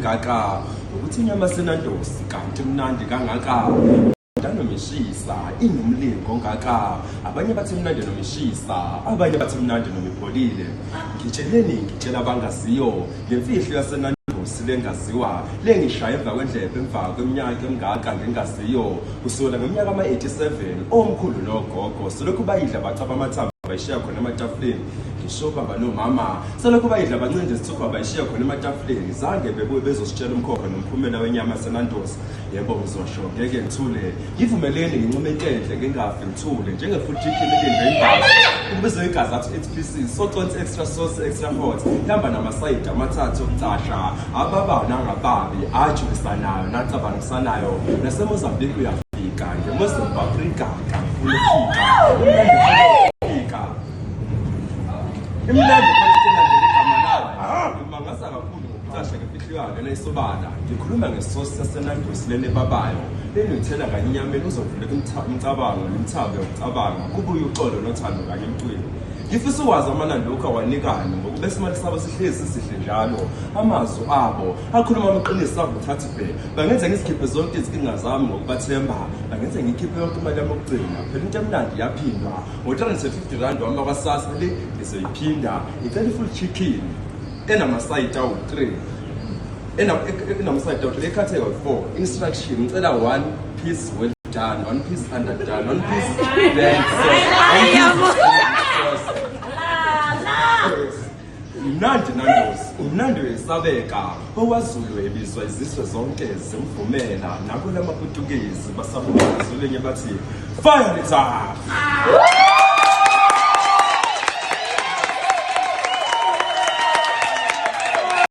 engaka ukuthi inyama senandosi kanti mnandi kangaka nomishisa inomlingo ongaka abanye bathi mnandi nomishisa abanye bathi mnandi nomipholile ngitshela abangaziyo ngemfihlo yasenandosi lengaziwa lengishaya emva kwendlebe emva kweminyaka emingaka ngengaziyo kusukela ngeminyaka ama-87 omkhulu nogogo selokhu bayidla bacaba amathambo bayishiya khona ematafuleni ngisho baba nomama selokhu bayidla bancinde isithupha bayishiya khona ematafuleni zange bebuye bezositshela umkhokha nomphumela wenyama yasenandosi yebo ngizosho ngeke ngithule ngivumeleni ngincume enhle ngingafi ngithule njenge-full chicken elinde imbazi ukubizwa igazi athi 8 pieces soconsi extra sauce extra hot ihamba namasayidi amathathu okucasha ababa nangababi ajulisanayo nacabangisanayo nasemozambique uyafika ngemozambique afrika kanfulefika imnandi kwasena ngeligama layo mangasa kakhulu ngokucasha ngefihlakalo neyisobala ngikhuluma ngesosi sasenandosi lenebabayo lenithela kanye enyameni uzovuleka umcabango nemithabo yokucabanga kubuye uxolo nothando kanye emcwini ngifisa ukwazi amanani lokhu awanikani ngokuba isimali sabo sihlezi sihle njalo amazwi abo akhuluma amaqiniso avuthathi bhe bangenza ngizikhiphe zonke izinkinga zami ngokubathemba bangenza ngikhiphe yonke imali yami yokugcina phela into emnandi yaphindwa ngo-350 wami wakwasasa le ngizoyiphinda ngicela i-full chicken enamasayidi awu-3 enamasayidi awu-3 ekhatheka u-4 instruction ngicela 1 piece well done 1 piece underdone 1 piece bland Mnandi nandosi, umnandi wesabeka, owazulu ebizwa izizwe zonke zimvumela nakula maPutukezi basabuka izulu bathi fire it up.